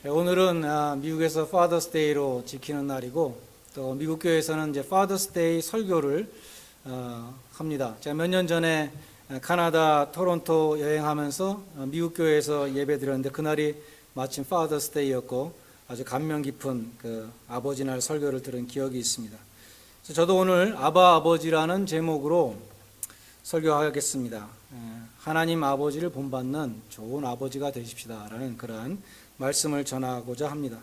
오늘은 미국에서 파더스 데이로 지키는 날이고, 또 미국 교회에서는 이제 파더스 데이 설교를 합니다. 제가 몇 년 전에 캐나다 토론토 여행하면서 미국 교회에서 예배 드렸는데, 그날이 마침 파더스 데이였고 아주 감명 깊은 그 아버지 날 설교를 들은 기억이 있습니다. 그래서 저도 오늘 아바 아버지라는 제목으로 설교하겠습니다. 하나님 아버지를 본받는 좋은 아버지가 되십시다 라는 그런 말씀을 전하고자 합니다.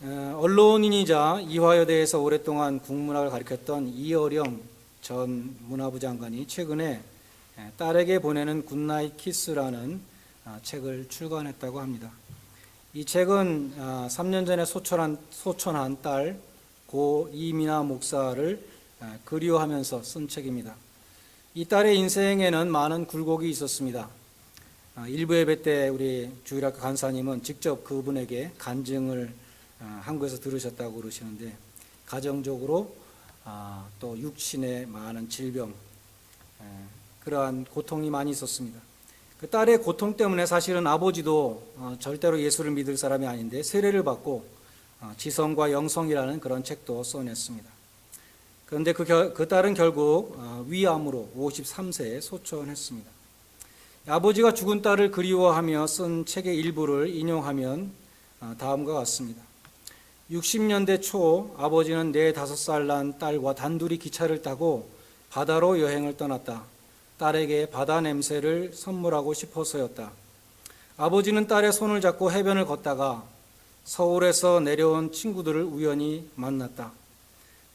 언론인이자 이화여대에서 오랫동안 국문학을 가르쳤던 이어령 전 문화부 장관이 최근에 딸에게 보내는 굿나잇 키스라는 책을 출간했다고 합니다. 이 책은 3년 전에 소천한 딸 고 이민아 목사를 그리워하면서 쓴 책입니다. 이 딸의 인생에는 많은 굴곡이 있었습니다. 일부 예배 때 우리 주일학교 간사님은 직접 그분에게 간증을 한국에서 들으셨다고 그러시는데, 가정적으로 또 육신의 많은 질병, 그러한 고통이 많이 있었습니다. 그 딸의 고통 때문에 사실은 아버지도 절대로 예수를 믿을 사람이 아닌데 세례를 받고 지성과 영성이라는 그런 책도 써냈습니다. 그런데 그 딸은 결국 위암으로 53세에 소천했습니다. 아버지가 죽은 딸을 그리워하며 쓴 책의 일부를 인용하면 다음과 같습니다. 60년대 초 아버지는 4-5살 난 딸과 단둘이 기차를 타고 바다로 여행을 떠났다. 딸에게 바다 냄새를 선물하고 싶어서였다. 아버지는 딸의 손을 잡고 해변을 걷다가 서울에서 내려온 친구들을 우연히 만났다.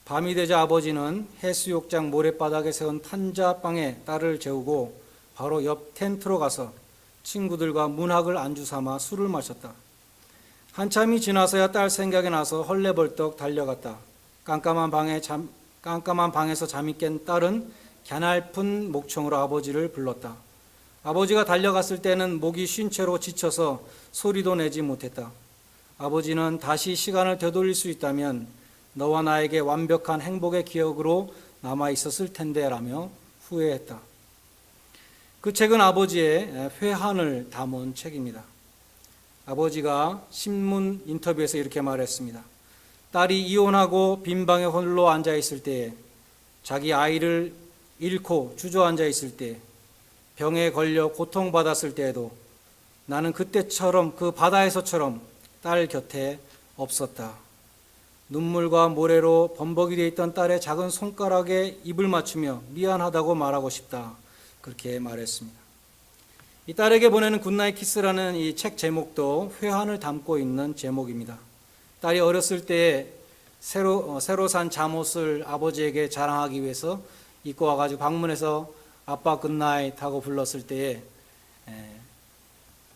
밤이 되자 아버지는 해수욕장 모래바닥에 세운 탄자방에 딸을 재우고 바로 옆 텐트로 가서 친구들과 문학을 안주 삼아 술을 마셨다. 한참이 지나서야 딸 생각이 나서 헐레벌떡 달려갔다. 깜깜한 방에서 잠이 깬 딸은 갸냘픈 목청으로 아버지를 불렀다. 아버지가 달려갔을 때는 목이 쉰 채로 지쳐서 소리도 내지 못했다. 아버지는 다시 시간을 되돌릴 수 있다면 너와 나에게 완벽한 행복의 기억으로 남아 있었을 텐데 라며 후회했다. 그 책은 아버지의 회한을 담은 책입니다. 아버지가 신문 인터뷰에서 이렇게 말했습니다. 딸이 이혼하고 빈 방에 홀로 앉아 있을 때, 자기 아이를 잃고 주저앉아 있을 때, 병에 걸려 고통받았을 때에도 나는 그때처럼 그 바다에서처럼 딸 곁에 없었다. 눈물과 모래로 범벅이 되어 있던 딸의 작은 손가락에 입을 맞추며 미안하다고 말하고 싶다. 그렇게 말했습니다. 이 딸에게 보내는 굿나잇 키스라는 이 책 제목도 회한을 담고 있는 제목입니다. 딸이 어렸을 때 새로 산 잠옷을 아버지에게 자랑하기 위해서 입고 와가지고 방문해서 아빠 굿나잇 하고 불렀을 때에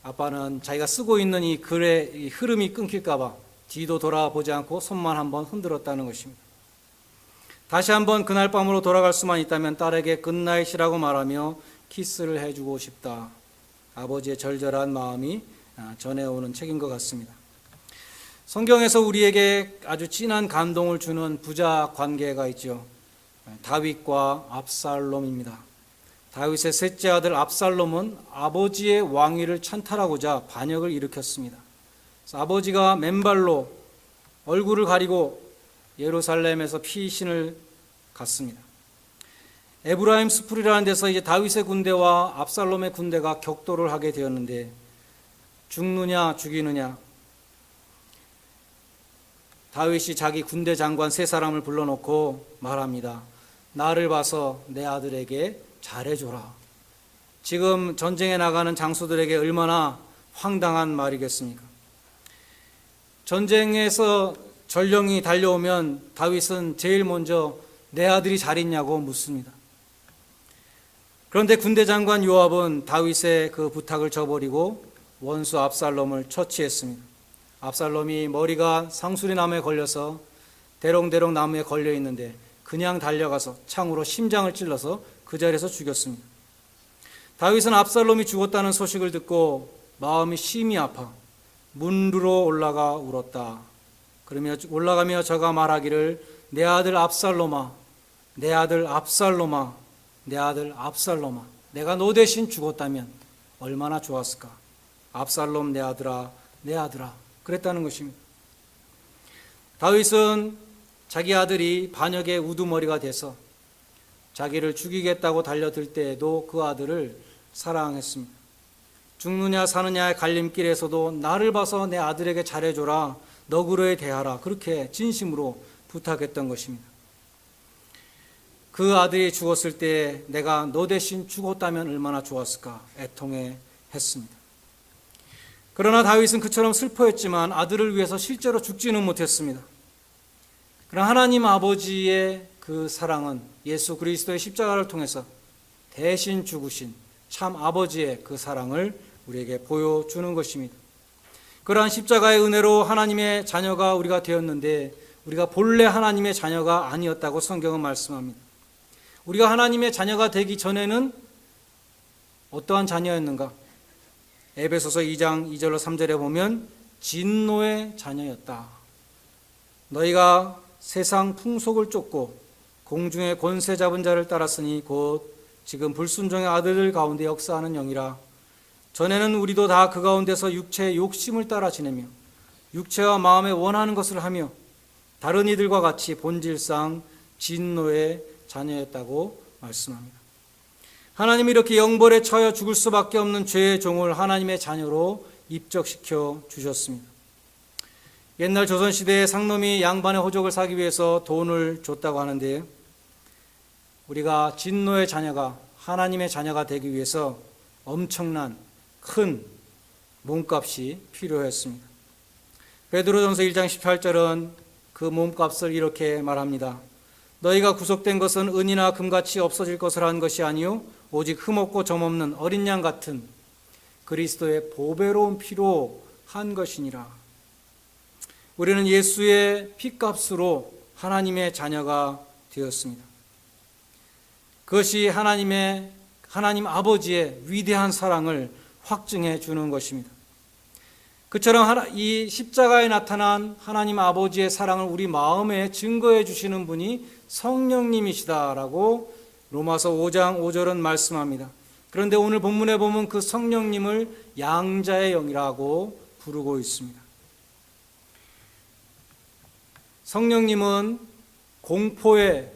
아빠는 자기가 쓰고 있는 이 글의 이 흐름이 끊길까봐 뒤도 돌아보지 않고 손만 한번 흔들었다는 것입니다. 다시 한번 그날 밤으로 돌아갈 수만 있다면 딸에게 굿나잇이라고 말하며 키스를 해주고 싶다. 아버지의 절절한 마음이 전해오는 책인 것 같습니다. 성경에서 우리에게 아주 진한 감동을 주는 부자 관계가 있죠. 다윗과 압살롬입니다. 다윗의 셋째 아들 압살롬은 아버지의 왕위를 찬탈하고자 반역을 일으켰습니다. 그래서 아버지가 맨발로 얼굴을 가리고 예루살렘에서 피신을 갔습니다. 에브라임 스풀이라는 데서 이제 다윗의 군대와 압살롬의 군대가 격돌을 하게 되었는데, 죽느냐 죽이느냐, 다윗이 자기 군대 장관 3사람을 불러놓고 말합니다. 나를 봐서 내 아들에게 잘해줘라. 지금 전쟁에 나가는 장수들에게 얼마나 황당한 말이겠습니까? 전쟁에서 전령이 달려오면 다윗은 제일 먼저 내 아들이 잘 있냐고 묻습니다. 그런데 군대 장관 요압은 다윗의 그 부탁을 저버리고 원수 압살롬을 처치했습니다. 압살롬이 머리가 상수리 나무에 걸려서 대롱대롱 나무에 걸려 있는데 그냥 달려가서 창으로 심장을 찔러서 그 자리에서 죽였습니다. 다윗은 압살롬이 죽었다는 소식을 듣고 마음이 심히 아파 문으로 올라가 울었다. 그러며 올라가며 저가 말하기를 내 아들 압살롬아, 내 아들 압살롬아, 내 아들 압살롬아, 내가 너 대신 죽었다면 얼마나 좋았을까. 압살롬 내 아들아, 내 아들아. 그랬다는 것입니다. 다윗은 자기 아들이 반역의 우두머리가 돼서 자기를 죽이겠다고 달려들 때에도 그 아들을 사랑했습니다. 죽느냐 사느냐의 갈림길에서도 나를 봐서 내 아들에게 잘해줘라, 너그러이 대하라, 그렇게 진심으로 부탁했던 것입니다. 그 아들이 죽었을 때 내가 너 대신 죽었다면 얼마나 좋았을까 애통해 했습니다. 그러나 다윗은 그처럼 슬퍼했지만 아들을 위해서 실제로 죽지는 못했습니다. 그러나 하나님 아버지의 그 사랑은 예수 그리스도의 십자가를 통해서 대신 죽으신 참 아버지의 그 사랑을 우리에게 보여주는 것입니다. 그러한 십자가의 은혜로 하나님의 자녀가 우리가 되었는데 우리가 본래 하나님의 자녀가 아니었다고 성경은 말씀합니다. 우리가 하나님의 자녀가 되기 전에는 어떠한 자녀였는가? 에베소서 2장 2절로 3절에 보면 진노의 자녀였다. 너희가 세상 풍속을 쫓고 공중의 권세 잡은 자를 따랐으니 곧 지금 불순종의 아들들 가운데 역사하는 영이라. 전에는 우리도 다 그 가운데서 육체의 욕심을 따라 지내며 육체와 마음에 원하는 것을 하며 다른 이들과 같이 본질상 진노의 자녀였다고 말씀합니다. 하나님이 이렇게 영벌에 처하여 죽을 수밖에 없는 죄의 종을 하나님의 자녀로 입적시켜 주셨습니다. 옛날 조선시대에 상놈이 양반의 호적을 사기 위해서 돈을 줬다고 하는데 우리가 진노의 자녀가 하나님의 자녀가 되기 위해서 엄청난 큰 몸값이 필요했습니다. 베드로전서 1장 18절은 그 몸값을 이렇게 말합니다. 너희가 구속된 것은 은이나 금같이 없어질 것을 한 것이 아니요 오직 흠없고 점없는 어린 양 같은 그리스도의 보배로운 피로 한 것이니라. 우리는 예수의 피값으로 하나님의 자녀가 되었습니다. 그것이 하나님 아버지의 위대한 사랑을 확증해 주는 것입니다. 그처럼 이 십자가에 나타난 하나님 아버지의 사랑을 우리 마음에 증거해 주시는 분이 성령님이시다라고 로마서 5장 5절은 말씀합니다. 그런데 오늘 본문에 보면 그 성령님을 양자의 영이라고 부르고 있습니다. 성령님은 공포에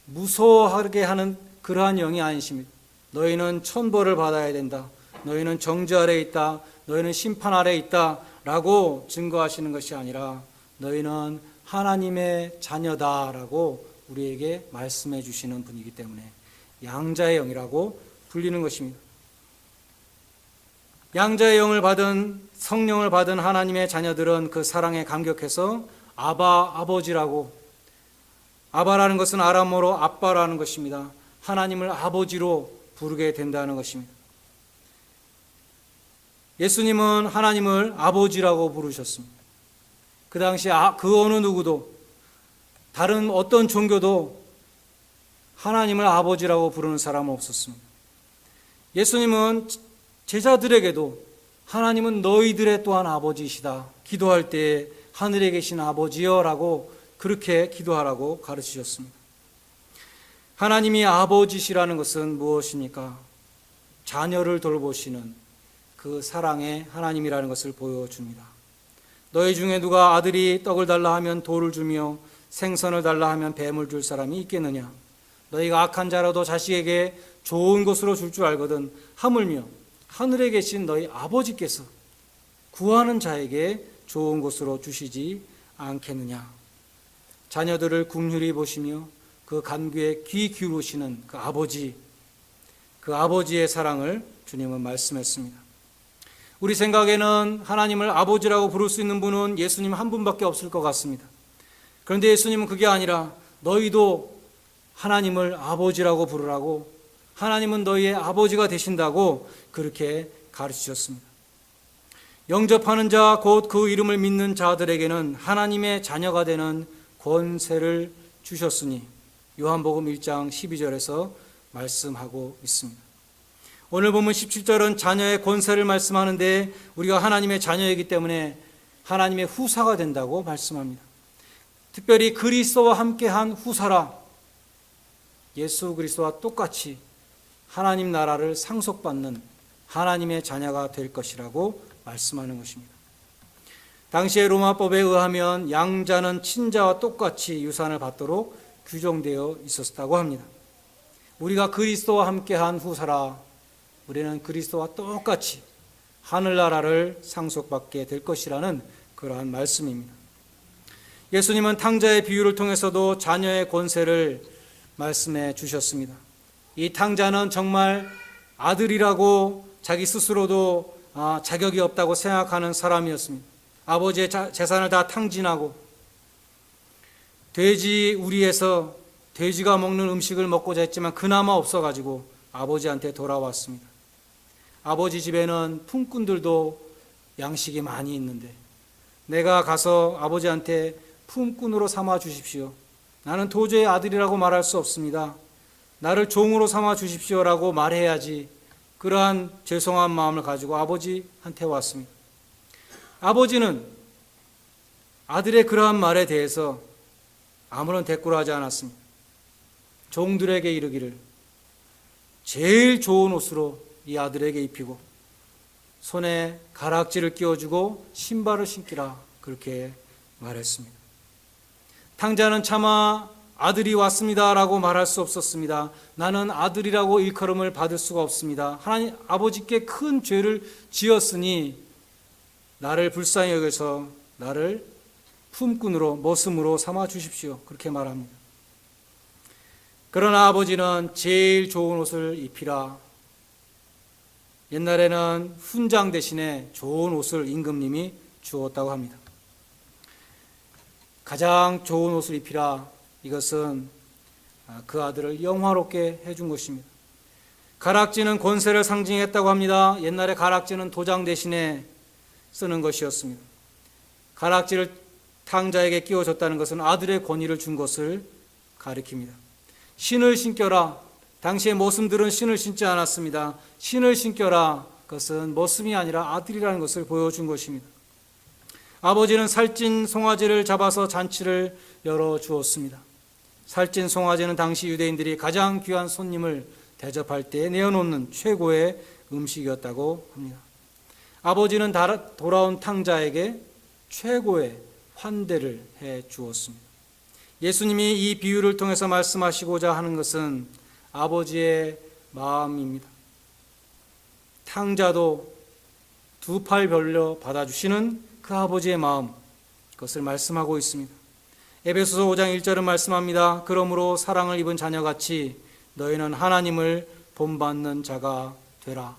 무서워하게 하는 그러한 영이 아니십니다. 너희는 천벌을 받아야 된다. 너희는 정죄 아래에 있다. 너희는 심판 아래에 있다. 라고 증거하시는 것이 아니라 너희는 하나님의 자녀다라고 우리에게 말씀해 주시는 분이기 때문에 양자의 영이라고 불리는 것입니다. 양자의 영을 받은 성령을 받은 하나님의 자녀들은 그 사랑에 감격해서 아바 아버지라고, 아바라는 것은 아람어로 아빠라는 것입니다. 하나님을 아버지로 부르게 된다는 것입니다. 예수님은 하나님을 아버지라고 부르셨습니다. 그 당시 그 어느 누구도 다른 어떤 종교도 하나님을 아버지라고 부르는 사람은 없었습니다. 예수님은 제자들에게도 하나님은 너희들의 또한 아버지이시다. 기도할 때 하늘에 계신 아버지여 라고 그렇게 기도하라고 가르치셨습니다. 하나님이 아버지시라는 것은 무엇입니까? 자녀를 돌보시는 그 사랑의 하나님이라는 것을 보여줍니다. 너희 중에 누가 아들이 떡을 달라 하면 돌을 주며 생선을 달라 하면 뱀을 줄 사람이 있겠느냐? 너희가 악한 자라도 자식에게 좋은 것으로 줄 줄 알거든 하물며 하늘에 계신 너희 아버지께서 구하는 자에게 좋은 것으로 주시지 않겠느냐? 자녀들을 긍휼히 보시며 그 간구에 귀 기울이시는 그 아버지의 사랑을 주님은 말씀했습니다. 우리 생각에는 하나님을 아버지라고 부를 수 있는 분은 예수님 한 분밖에 없을 것 같습니다. 그런데 예수님은 그게 아니라 너희도 하나님을 아버지라고 부르라고, 하나님은 너희의 아버지가 되신다고 그렇게 가르치셨습니다. 영접하는 자, 곧 그 이름을 믿는 자들에게는 하나님의 자녀가 되는 권세를 주셨으니 요한복음 1장 12절에서 말씀하고 있습니다. 오늘 보면 17절은 자녀의 권세를 말씀하는데 우리가 하나님의 자녀이기 때문에 하나님의 후사가 된다고 말씀합니다. 특별히 그리스도와 함께한 후사라, 예수 그리스도와 똑같이 하나님 나라를 상속받는 하나님의 자녀가 될 것이라고 말씀하는 것입니다. 당시의 로마법에 의하면 양자는 친자와 똑같이 유산을 받도록 규정되어 있었다고 합니다. 우리가 그리스도와 함께한 후사라 우리는 그리스도와 똑같이 하늘나라를 상속받게 될 것이라는 그러한 말씀입니다. 예수님은 탕자의 비유를 통해서도 자녀의 권세를 말씀해 주셨습니다. 이 탕자는 정말 아들이라고 자기 스스로도 자격이 없다고 생각하는 사람이었습니다. 아버지의 재산을 다 탕진하고 돼지 우리에서 돼지가 먹는 음식을 먹고자 했지만 그나마 없어가지고 아버지한테 돌아왔습니다. 아버지 집에는 품꾼들도 양식이 많이 있는데 내가 가서 아버지한테 품꾼으로 삼아 주십시오. 나는 도저히 아들이라고 말할 수 없습니다. 나를 종으로 삼아 주십시오라고 말해야지. 그러한 죄송한 마음을 가지고 아버지한테 왔습니다. 아버지는 아들의 그러한 말에 대해서 아무런 대꾸를 하지 않았습니다. 종들에게 이르기를 제일 좋은 옷으로 이 아들에게 입히고 손에 가락지를 끼워주고 신발을 신기라 그렇게 말했습니다. 탕자는 차마 아들이 왔습니다라고 말할 수 없었습니다. 나는 아들이라고 일컬음을 받을 수가 없습니다. 하나님 아버지께 큰 죄를 지었으니 나를 불쌍히 여겨서 나를 품꾼으로 머슴으로 삼아 주십시오. 그렇게 말합니다. 그러나 아버지는 제일 좋은 옷을 입히라. 옛날에는 훈장 대신에 좋은 옷을 임금님이 주었다고 합니다. 가장 좋은 옷을 입히라. 이것은 그 아들을 영화롭게 해준 것입니다. 가락지는 권세를 상징했다고 합니다. 옛날에 가락지는 도장 대신에 쓰는 것이었습니다. 가락지를 탕자에게 끼워줬다는 것은 아들의 권위를 준 것을 가리킵니다. 신을 신겨라. 당시의 머슴들은 신을 신지 않았습니다. 신을 신겨라. 그것은 머슴이 아니라 아들이라는 것을 보여준 것입니다. 아버지는 살찐 송아지를 잡아서 잔치를 열어주었습니다. 살찐 송아지는 당시 유대인들이 가장 귀한 손님을 대접할 때 내어놓는 최고의 음식이었다고 합니다. 아버지는 돌아온 탕자에게 최고의 환대를 해 주었습니다. 예수님이 이 비유를 통해서 말씀하시고자 하는 것은 아버지의 마음입니다. 탕자도 두 팔 벌려 받아주시는 그 아버지의 마음, 그것을 말씀하고 있습니다. 에베소서 5장 1절은 말씀합니다. 그러므로 사랑을 입은 자녀같이 너희는 하나님을 본받는 자가 되라.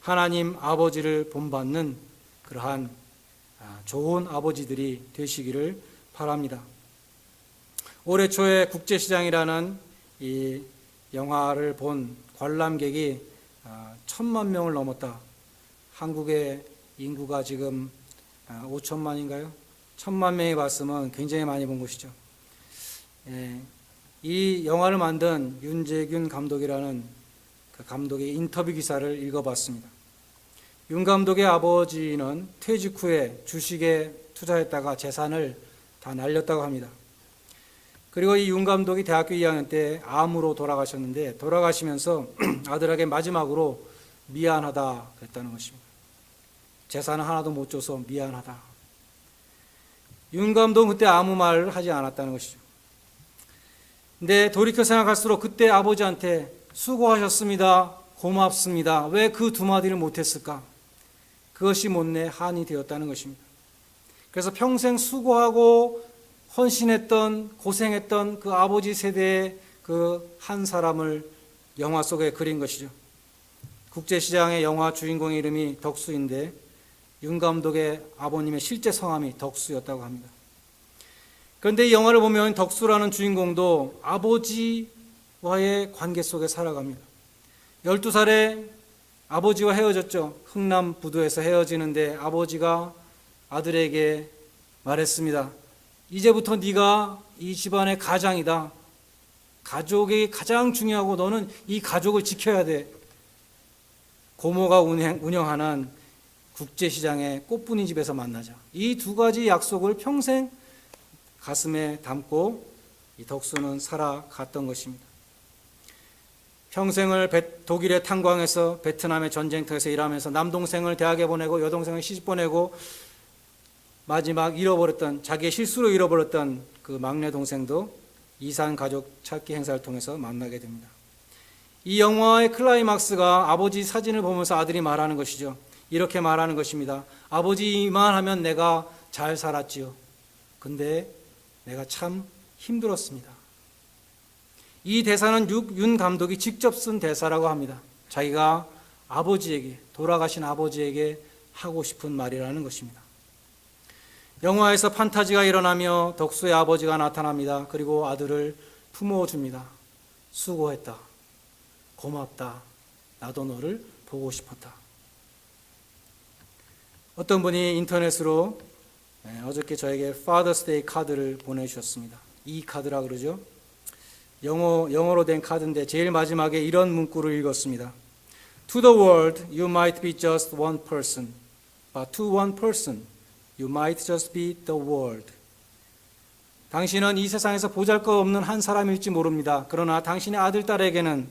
하나님 아버지를 본받는 그러한 좋은 아버지들이 되시기를 바랍니다. 올해 초에 국제시장이라는 이 영화를 본 관람객이 1,000만 명을 넘었다. 한국의 인구가 지금 5천만인가요? 1,000만 명이 봤으면 굉장히 많이 본 것이죠. 이 영화를 만든 윤재균 감독이라는 그 감독의 인터뷰 기사를 읽어봤습니다. 윤 감독의 아버지는 퇴직 후에 주식에 투자했다가 재산을 다 날렸다고 합니다. 그리고 이 윤 감독이 대학교 2학년 때 암으로 돌아가셨는데 돌아가시면서 아들에게 마지막으로 미안하다 그랬다는 것입니다. 재산을 하나도 못 줘서 미안하다. 윤 감독은 그때 아무 말을 하지 않았다는 것이죠. 근데 돌이켜 생각할수록 그때 아버지한테 수고하셨습니다. 고맙습니다. 왜 그 두 마디를 못했을까? 그것이 못내 한이 되었다는 것입니다. 그래서 평생 수고하고 헌신했던 고생했던 그 아버지 세대의 그 한 사람을 영화 속에 그린 것이죠. 국제시장의 영화 주인공의 이름이 덕수인데 윤 감독의 아버님의 실제 성함이 덕수였다고 합니다. 그런데 이 영화를 보면 덕수라는 주인공도 아버지와의 관계 속에 살아갑니다. 12살에 아버지와 헤어졌죠. 흥남 부두에서 헤어지는데 아버지가 아들에게 말했습니다. 이제부터 네가 이 집안의 가장이다. 가족이 가장 중요하고 너는 이 가족을 지켜야 돼. 고모가 운영하는 국제시장의 꽃분이 집에서 만나자. 이 두 가지 약속을 평생 가슴에 담고 이 덕수는 살아갔던 것입니다. 평생을 독일의 탄광에서 베트남의 전쟁터에서 일하면서 남동생을 대학에 보내고 여동생을 시집 보내고 마지막 잃어버렸던, 자기의 실수로 잃어버렸던 그 막내 동생도 이산 가족 찾기 행사를 통해서 만나게 됩니다. 이 영화의 클라이막스가 아버지 사진을 보면서 아들이 말하는 것이죠. 이렇게 말하는 것입니다. 아버지 이만하면 내가 잘 살았지요. 근데 내가 참 힘들었습니다. 이 대사는 윤 감독이 직접 쓴 대사라고 합니다. 자기가 아버지에게, 돌아가신 아버지에게 하고 싶은 말이라는 것입니다. 영화에서 판타지가 일어나며 덕수의 아버지가 나타납니다. 그리고 아들을 품어줍니다. 수고했다. 고맙다. 나도 너를 보고 싶었다. 어떤 분이 인터넷으로 어저께 저에게 Father's Day 카드를 보내주셨습니다. 이 카드라 그러죠. 영어로 된 카드인데 제일 마지막에 이런 문구를 읽었습니다. To the world, you might be just one person, but to one person, you might just be the world. 당신은 이 세상에서 보잘것없는 한 사람일지 모릅니다. 그러나 당신의 아들, 딸에게는,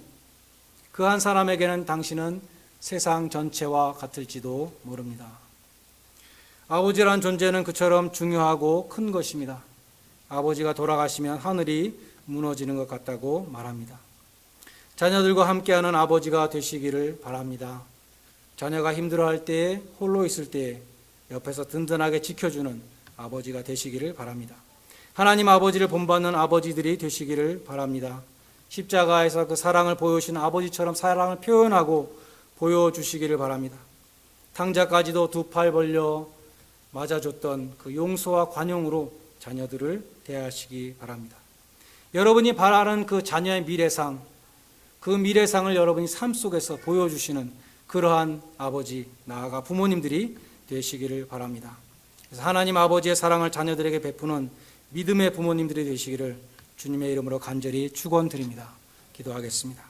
그 한 사람에게는 당신은 세상 전체와 같을지도 모릅니다. 아버지란 존재는 그처럼 중요하고 큰 것입니다. 아버지가 돌아가시면 하늘이 무너지는 것 같다고 말합니다. 자녀들과 함께하는 아버지가 되시기를 바랍니다. 자녀가 힘들어할 때에, 홀로 있을 때에 옆에서 든든하게 지켜주는 아버지가 되시기를 바랍니다. 하나님 아버지를 본받는 아버지들이 되시기를 바랍니다. 십자가에서 그 사랑을 보여주신 아버지처럼 사랑을 표현하고 보여주시기를 바랍니다. 탕자까지도 두 팔 벌려 맞아줬던 그 용서와 관용으로 자녀들을 대하시기 바랍니다. 여러분이 바라는 그 자녀의 미래상, 그 미래상을 여러분이 삶 속에서 보여주시는 그러한 아버지, 나아가 부모님들이 되시기를 바랍니다. 그래서 하나님 아버지의 사랑을 자녀들에게 베푸는 믿음의 부모님들이 되시기를 주님의 이름으로 간절히 축원드립니다. 기도하겠습니다.